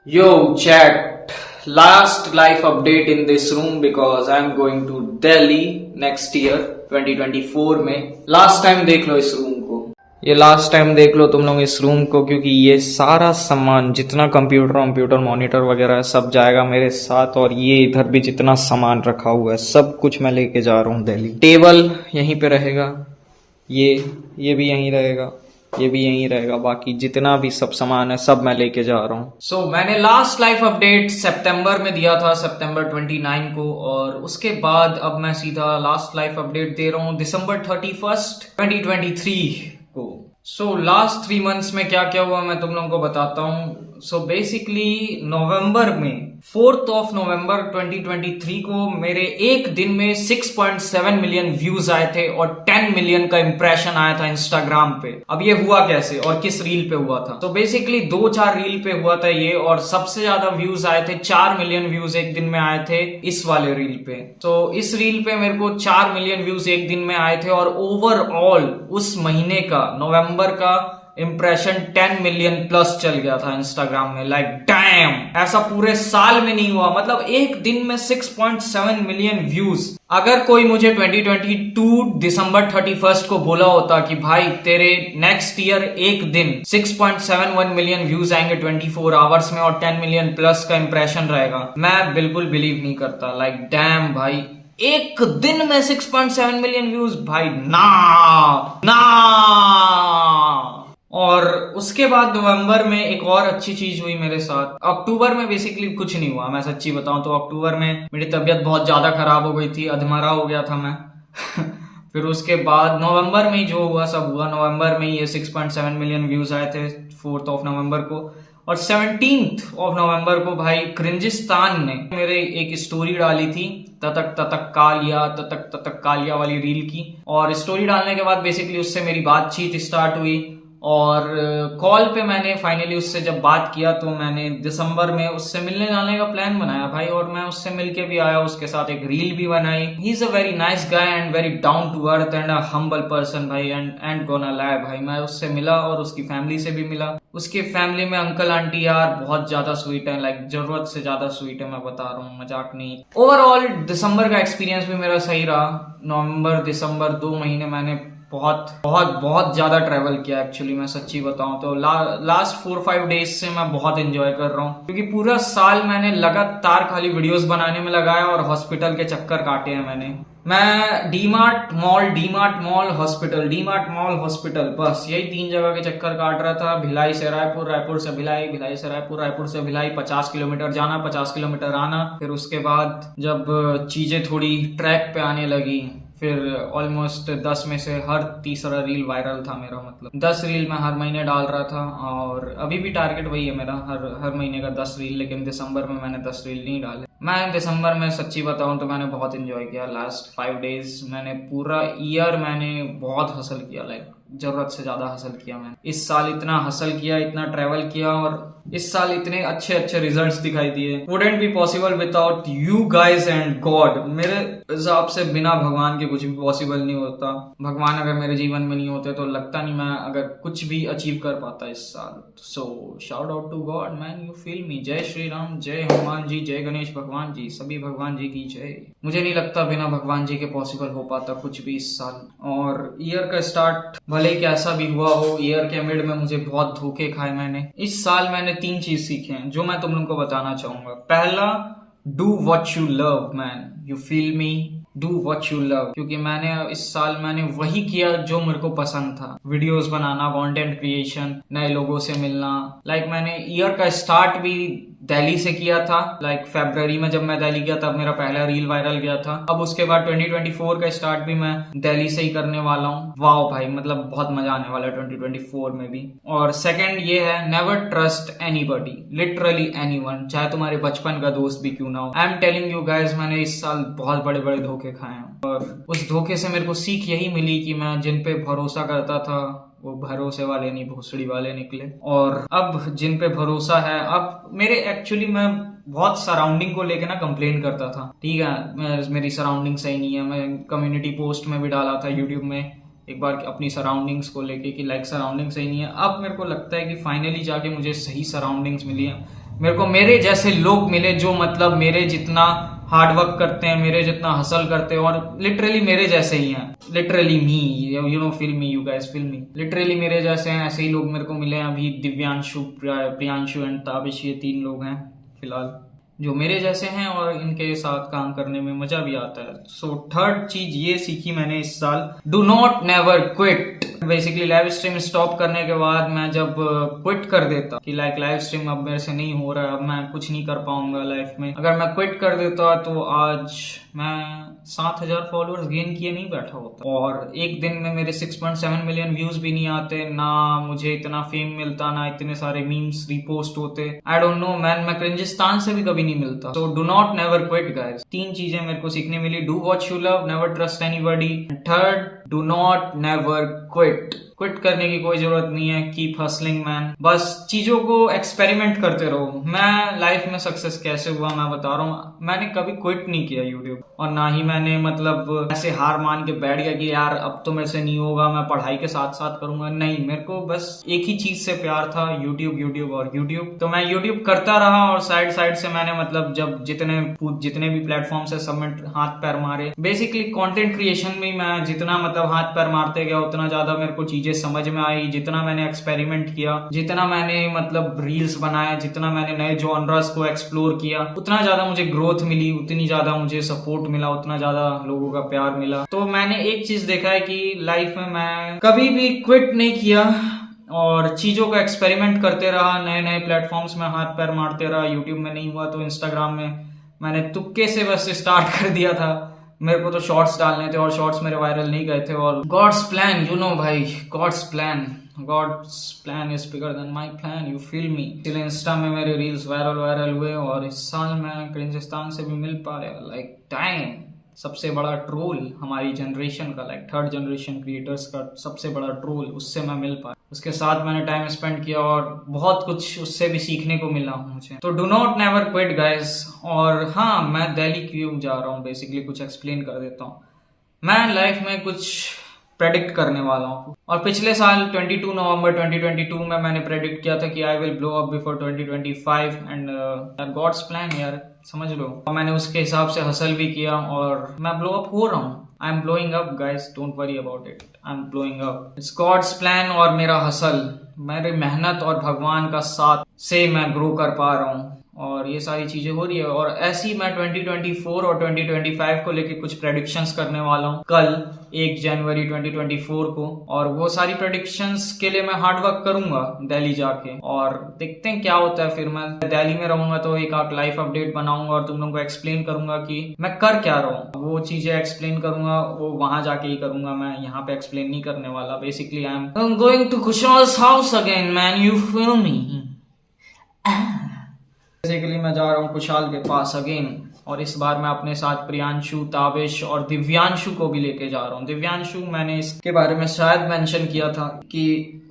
Yo, chat. Last life update in this room because I'm going to Delhi next year 2024 में. Last time देख लो इस room को. ये last time देख लो तुम लोग इस रूम को, क्योंकि ये सारा सामान जितना कंप्यूटर मॉनिटर वगैरह है सब जाएगा मेरे साथ। और ये इधर भी जितना सामान रखा हुआ है सब कुछ मैं लेके जा रहा हूँ दिल्ली। टेबल यहीं पे रहेगा, ये भी यहीं रहेगा, ये भी यहीं रहेगा, बाकी जितना भी सब सामान है सब मैं लेके जा रहा हूँ। सो मैंने लास्ट लाइफ अपडेट सितंबर में दिया था, सितंबर 29 को, और उसके बाद अब मैं सीधा लास्ट लाइफ अपडेट दे रहा हूँ दिसंबर 31st 2023 को। सो लास्ट 3 मंथ्स में क्या क्या हुआ मैं तुम लोगों को बताता हूँ। सो बेसिकली नवंबर में 4th ऑफ नवंबर 2023 को मेरे एक दिन में 6.7 मिलियन व्यूज आए थे और 10 मिलियन का इंप्रेशन आया था इंस्टाग्राम पे। अब ये हुआ कैसे और किस रील पे हुआ था? तो बेसिकली 2-4 रील पे हुआ था ये, और सबसे ज्यादा व्यूज आए थे, 4 मिलियन व्यूज एक दिन में आए थे इस वाले रील पे। तो इस रील पे मेरे को 4 मिलियन व्यूज एक दिन में आए थे, और ओवरऑल उस महीने का नवंबर का इंप्रेशन 10 मिलियन प्लस चल गया था इंस्टाग्राम में। लाइक डैम, ऐसा पूरे साल में नहीं हुआ। मतलब एक दिन में 6.7 मिलियन व्यूज। अगर कोई मुझे 2022 दिसंबर 31st को बोला होता कि भाई तेरे नेक्स्ट ईयर एक दिन 6.71 मिलियन व्यूज आएंगे 24 आवर्स में और 10 मिलियन प्लस का इंप्रेशन रहेगा, मैं बिल्कुल बिलीव नहीं करता। लाइक डैम भाई, एक दिन में 6.7 मिलियन व्यूज, भाई ना। और उसके बाद नवंबर में एक और अच्छी चीज हुई मेरे साथ। अक्टूबर में बेसिकली कुछ नहीं हुआ, मैं सच्ची बताऊं तो। अक्टूबर में मेरी तबीयत बहुत ज्यादा खराब हो गई थी, अधमरा हो गया था मैं फिर उसके बाद नवंबर में ही जो हुआ सब हुआ। नवंबर में ये 6.7 मिलियन व्यूज आए थे 4th ऑफ नवंबर को। और 17th ऑफ नवंबर को भाई क्रिंजिस्तान ने मेरे एक स्टोरी डाली थी, ततक ततक कालिया वाली रील की। और स्टोरी डालने के बाद बेसिकली उससे मेरी बातचीत स्टार्ट हुई, और कॉल पे मैंने फाइनली उससे जब बात किया तो मैंने दिसंबर में उससे मिलने जाने का प्लान बनाया भाई, और मैं उससे मिलके भी आया, उसके साथ एक रील भी बनाई। He is a very nice guy and very down to earth and a humble person भाई, एंड गोना लाई भाई। मैं उससे मिला और उसकी फैमिली से भी मिला। उसकी फैमिली में अंकल आंटी यार बहुत ज्यादा स्वीट है, लाइक जरूरत से ज्यादा स्वीट है, मैं बता रहा हूँ, मजाक नहीं। ओवरऑल दिसंबर का एक्सपीरियंस भी मेरा सही रहा। नवंबर दिसंबर 2 महीने मैंने बहुत ज्यादा ट्रैवल किया एक्चुअली, मैं सच्ची बताऊं तो। लास्ट 4-5 डेज से मैं बहुत एंजॉय कर रहा हूं, क्योंकि पूरा साल मैंने लगातार खाली वीडियोस बनाने में लगाया और हॉस्पिटल के चक्कर काटे हैं मैंने। मैं डीमार्ट मॉल हॉस्पिटल, बस यही 3 जगह के चक्कर काट रहा था। भिलाई से रायपुर, रायपुर से भिलाई, भिलाई से रायपुर, रायपुर से भिलाई, 50 किलोमीटर जाना, 50 किलोमीटर आना। फिर उसके बाद जब चीजें थोड़ी ट्रैक पे आने लगी, फिर ऑलमोस्ट 10 में से हर तीसरा रील वायरल था मेरा। मतलब 10 रील मैं हर महीने डाल रहा था, और अभी भी टारगेट वही है मेरा, हर महीने का 10 रील। लेकिन दिसंबर में मैंने 10 रील नहीं डाले। मैं दिसंबर में सच्ची बताऊं तो मैंने बहुत एंजॉय किया। लास्ट 5 डेज मैंने पूरा ईयर मैंने बहुत हसल किया, लाइक जरूरत से ज्यादा हसल किया मैंने। इस साल इतना हसल किया, इतना ट्रेवल किया, और इस साल इतने अच्छे रिजल्ट्स दिखाई दिए। Wouldn't be possible without you guys and God. मेरे हिसाब से बिना भगवान के कुछ भी पॉसिबल नहीं होता। भगवान अगर मेरे जीवन में नहीं होते तो लगता नहीं मैं अगर कुछ भी अचीव कर पाता इस साल। So shout out to God man, you feel me. जय श्री राम, जय हनुमान जी, जय गणेश भगवान जी, सभी भगवान जी की जय। मुझे नहीं लगता बिना भगवान जी के पॉसिबल हो पाता कुछ भी इस साल। और ईयर का स्टार्ट भले ही कैसा भी हुआ हो, ईयर के मिड में मुझे बहुत धोखे खाए मैंने। इस साल मैंने 3 चीज सीखे हैं जो मैं तुम लोगों को बताना चाहूंगा। पहला, do what you love man, you feel me, do what you love. क्योंकि मैंने इस साल मैंने वही किया जो मेरे को पसंद था, वीडियोस बनाना, कंटेंट क्रिएशन, नए लोगों से मिलना। लाइक मैंने ईयर का स्टार्ट भी दिल्ली से किया था। लाइक फरवरी में जब मैं दिल्ली गया तब मेरा पहला रील वायरल गया था। अब उसके बाद 2024 का स्टार्ट भी मैं दिल्ली से ही करने वाला हूँ। वाओ भाई, मतलब बहुत मजा आने वाला है 2024 में भी। और सेकंड ये है, never trust anybody, literally anyone, चाहे तुम्हारे बचपन का दोस्त भी क्यों ना हो। I am telling you guys, मैंने इस साल बहुत बड़े बड़े धोखे खाए हैं, और उस धोखे से मेरे को सीख यही मिली कि मैं जिन पे भरोसा करता था वो भरोसे वाले नहीं, भोसड़ी वाले निकले। और अब जिन पे भरोसा है, अब मेरे एक्चुअली मैं बहुत सराउंडिंग को लेके ना कंप्लेन करता था, ठीक है, मेरी सराउंडिंग सही नहीं है। मैं कम्युनिटी पोस्ट में भी डाला था यूट्यूब में एक बार अपनी सराउंडिंग्स को लेके कि लाइक सराउंडिंग सही नहीं है। अब मेरे को लगता है कि फाइनली जाके मुझे सही सराउंडिंग्स मिली है। मेरे को मेरे जैसे लोग मिले जो मतलब मेरे जितना हार्ड वर्क करते हैं, मेरे जितना हसल करते हैं और लिटरली मेरे जैसे ही हैं। Literally me, you know, feel me, you guys feel me. Literally मेरे जैसे हैं, ऐसे ही लोग मेरे को मिले हैं। अभी दिव्यांशु, प्रियांशु एंड ताबिश, ये 3 लोग हैं फिलहाल जो मेरे जैसे हैं और इनके साथ काम करने में मजा भी आता है। सो थर्ड चीज ये सीखी मैंने इस साल, do not never quit. Basically live stream stop करने के बाद मैं जब क्विट कर देता कि लाइव स्ट्रीम अब मेरे से नहीं हो रहा है, अब मैं कुछ नहीं कर पाऊंगा लाइफ में, अगर मैं क्विट कर देता तो आज मैं 7,000 फॉलोअर्स गेन किए नहीं बैठा होता और एक दिन में मेरे 6.7 मिलियन व्यूज भी नहीं आते, ना मुझे इतना फेम मिलता, ना इतने सारे मीम्स रिपोस्ट होते। आई डोंट नो मैन, मैं क्रिंजिस्तान से भी कभी नहीं मिलता। So do not never quit guys. 3 चीजें मेरे को सीखने मिली, do what you love, never trust anybody, third do not never quit. Quit करने की कोई जरूरत नहीं है, कीप हसलिंग मैन। बस चीजों को एक्सपेरिमेंट करते रहो। मैं लाइफ में सक्सेस कैसे हुआ मैं बता रहा हूँ, मैंने कभी क्विट नहीं किया यूट्यूब, और ना ही मैंने मतलब ऐसे हार मान के बैठ गया कि यार अब तो मेरे से नहीं होगा, मैं पढ़ाई के साथ साथ करूंगा। नहीं, मेरे को बस एक ही चीज से प्यार था, यूट्यूब, यूट्यूब और यूट्यूब। तो मैं यूट्यूब करता रहा और साइड साइड से मैंने मतलब जब जितने भी प्लेटफॉर्म से सबमिट हाथ पैर मारे। बेसिकली कंटेंट क्रिएशन में मैं जितना मतलब हाथ पैर मारते गया उतना ज्यादा मेरे को चीजें समझ में आई, जितना मैंने एक्सपेरिमेंट किया, जितना मैंने मतलब रील्स बनाए, जितना मैंने नए जॉनरास को एक्सप्लोर किया, उतना ज्यादा मुझे ग्रोथ मिली, उतनी ज्यादा मुझे सपोर्ट मिला, उतना ज्यादा लोगों का प्यार मिला। तो मैंने एक चीज देखा है कि लाइफ में मैं कभी भी क्विट नहीं किया और चीजों को एक्सपेरिमेंट करते रहा, नए नए प्लेटफॉर्म्स में हाथ पैर मारते रहा। यूट्यूब में नहीं हुआ तो इंस्टाग्राम में मैंने तुक्के से बस स्टार्ट कर दिया था। मेरे को तो शॉर्ट्स डालने थे और शॉर्ट्स मेरे वायरल नहीं गए थे। और गॉड्स प्लान, यू नो भाई, God's plan is bigger than my plan, you feel me. इसलिए इंस्टा में मेरे रील्स वायरल हुए और इस साल मैं क्रिंजिस्तान से भी मिल पाया। लाइक टाइम सबसे बड़ा ट्रोल हमारी जनरेशन का, लाइक थर्ड जनरेशन क्रिएटर्स का सबसे बड़ा ट्रोल, उससे मैं मिल पाया। उसके साथ मैंने टाइम स्पेंड किया और बहुत कुछ उससे भी सीखने को मिला मुझे। तो do not never quit guys. और हाँ, मैं दिल्ली क्यों जा रहा हूँ बेसिकली कुछ एक्सप्लेन कर देता हूँ। मैं लाइफ में कुछ प्रेडिक्ट करने वाला हूँ और पिछले साल 22 नवंबर 2022 में मैंने प्रेडिक्ट किया था कि I will blow up before 2025 and God's plan यार, समझ लो। और मैंने उसके हिसाब से हसल भी किया और मैं ब्लो अप हो रहा हूँ। I am blowing up guys, don't worry about it, I am blowing up. It's God's plan और मेरा हसल, मेरी मेहनत और भगवान का साथ से मैं ग्रो कर पा रहा हूँ और ये सारी चीजें हो रही है। और ऐसी मैं 2024 और 2025 को लेके कुछ प्रेडिक्शंस करने वाला हूँ कल 1 जनवरी 2024 को। और वो सारी प्रेडिक्शंस के लिए मैं हार्ड वर्क करूंगा दिल्ली जाके और देखते हैं क्या होता है। फिर मैं दिल्ली में रहूंगा तो एक आध लाइफ अपडेट बनाऊंगा और तुम लोगों को एक्सप्लेन करूंगा कि मैं कर क्या रहा हूँ। वो चीजें एक्सप्लेन करूंगा, वो वहां जाके ही करूंगा, मैं यहाँ पे एक्सप्लेन नहीं करने वाला। Basically I am going to Khushhal house again man, you feel me. Basically मैं जा रहा हूँ कुशाल के पास अगेन और इस बार मैं अपने साथ प्रियांशु, ताबिश और दिव्यांशु को भी लेके जा रहा हूँ। दिव्यांशु मैंने इसके बारे में शायद मेंशन किया था कि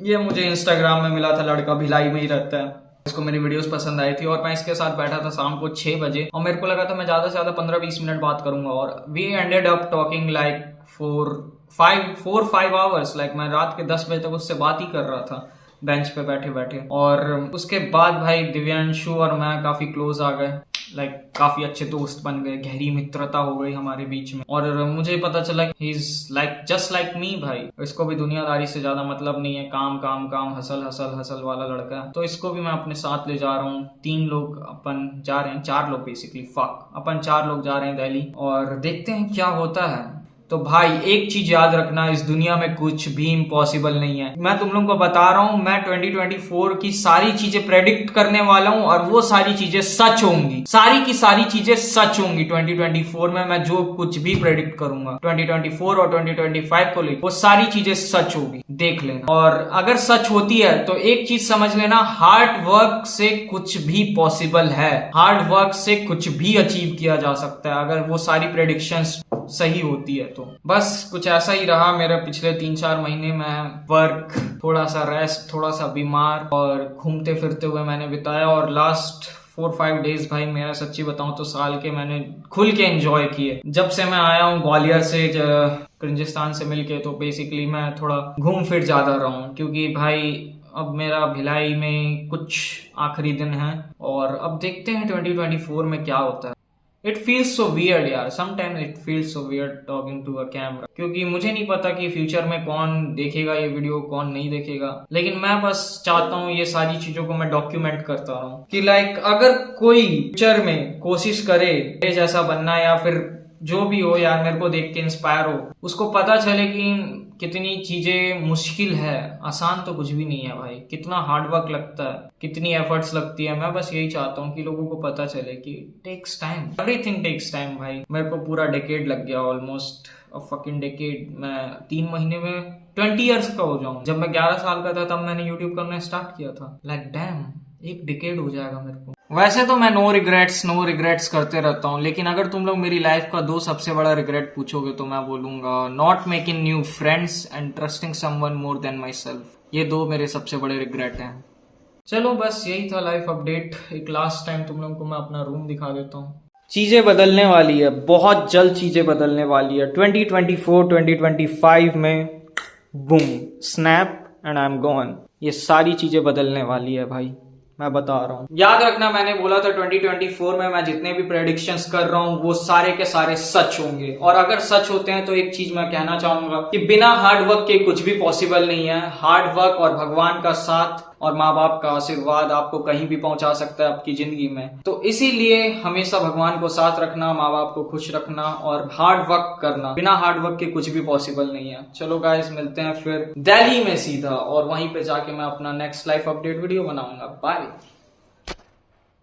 ये मुझे इंस्टाग्राम में मिला था, लड़का भिलाई में ही रहता है। इसको मेरी वीडियोस पसंद आई थी और मैं इसके साथ बैठा था शाम को 6 बजे और मेरे को लगा था मैं ज्यादा से ज्यादा 15-20 मिनट बात करूंगा और we ended up talking like 4-5 hours. Like मैं रात के 10 बजे तक उससे बात ही कर रहा था बेंच पे बैठे बैठे। और उसके बाद भाई दिव्यांशु और मैं काफी क्लोज आ गए, लाइक काफी अच्छे दोस्त बन गए, गहरी मित्रता हो गई हमारे बीच में। और मुझे पता चला he is like just like me भाई। इसको भी दुनियादारी से ज्यादा मतलब नहीं है, काम काम काम, हसल हसल हसल वाला लड़का है। तो इसको भी मैं अपने साथ ले जा रहा हूँ। 3 लोग अपन जा रहे हैं, 4 लोग बेसिकली, अपन 4 लोग जा रहे हैं दिल्ली और देखते हैं क्या होता है। तो भाई एक चीज याद रखना, इस दुनिया में कुछ भी इम्पॉसिबल नहीं है। मैं तुम लोगों को बता रहा हूं, मैं 2024 की सारी चीजें प्रेडिक्ट करने वाला हूं और वो सारी चीजें सच होंगी, सारी की सारी चीजें सच होंगी। 2024 में मैं जो कुछ भी प्रेडिक्ट करूंगा 2024 और 2025 को लेकर, वो सारी चीजें सच होगी, देख लेना। और अगर सच होती है तो एक चीज समझ लेना, हार्ड वर्क से कुछ भी पॉसिबल है, हार्ड वर्क से कुछ भी अचीव किया जा सकता है अगर वो सारी प्रेडिक्शंस सही होती है। तो बस कुछ ऐसा ही रहा मेरा पिछले 3-4 महीने में। वर्क, थोड़ा सा रेस्ट, थोड़ा सा बीमार और घूमते फिरते हुए मैंने बिताया। और लास्ट 4-5 डेज भाई मेरा सच्ची बताऊं तो साल के मैंने खुल के एंजॉय किए। जब से मैं आया हूँ ग्वालियर से, क्रिंजिस्तान से मिलके, तो बेसिकली मैं थोड़ा घूम फिर ज्यादा रहा हूँ क्योंकि भाई अब मेरा भिलाई में कुछ आखिरी दिन है और अब देखते हैं 2024 में क्या होता है। इट फील्स सो वियर्ड यार, sometimes it feels so weird talking to a camera, क्योंकि मुझे नहीं पता कि फ्यूचर में कौन देखेगा ये वीडियो, कौन नहीं देखेगा। लेकिन मैं बस चाहता हूँ ये सारी चीजों को मैं डॉक्यूमेंट करता रहूं कि लाइक अगर कोई फ्यूचर में कोशिश करे ये जैसा बनना या फिर जो भी हो यार, मेरे को देख के इंस्पायर हो, उसको पता चले कि कितनी चीजें मुश्किल है, आसान तो कुछ भी नहीं है भाई, कितना हार्डवर्क लगता है, कितनी एफर्ट्स लगती है। मैं बस यही चाहता हूँ कि लोगों को पता चले कि takes time, everything takes time भाई। मेरे को पूरा डेकेड लग गया, ऑलमोस्ट अ फकिंग डेकेड। मैं 3 महीने में 20 ईयर्स का हो जाऊं। जब मैं 11 साल का था तब मैंने यूट्यूब करना स्टार्ट किया था। लाइक डैम, एक डिकेड हो जाएगा मेरे को। वैसे तो मैं नो रिग्रेट्स करते रहता हूँ, लेकिन अगर तुम लोग मेरी लाइफ का 2 सबसे बड़ा रिग्रेट पूछोगे तो मैं बोलूंगा not making new friends and trusting someone more than my self. ये 2 मेरे सबसे बड़े रिग्रेट हैं। चलो बस यही था लाइफ अपडेट। एक लास्ट टाइम तुम लोगों को मैं अपना रूम दिखा देता हूँ। चीजें बदलने वाली है, बहुत जल्द चीजें बदलने वाली है। 2024 2025 में boom snap and I am gone, ये सारी चीजें बदलने वाली है भाई, मैं बता रहा हूँ। याद रखना, मैंने बोला था 2024 में मैं जितने भी प्रेडिक्शंस कर रहा हूँ वो सारे के सारे सच होंगे। और अगर सच होते हैं तो एक चीज मैं कहना चाहूंगा कि बिना हार्डवर्क के कुछ भी पॉसिबल नहीं है। हार्डवर्क और भगवान का साथ और माँ बाप का आशीर्वाद आपको कहीं भी पहुंचा सकता है आपकी जिंदगी में। तो इसीलिए हमेशा भगवान को साथ रखना, माँ बाप को खुश रखना और हार्ड वर्क करना। बिना हार्ड वर्क के कुछ भी पॉसिबल नहीं है। चलो गाइस, मिलते हैं फिर दिल्ली में सीधा, और वहीं पे जाके मैं अपना नेक्स्ट लाइफ अपडेट वीडियो बनाऊंगा। बाय।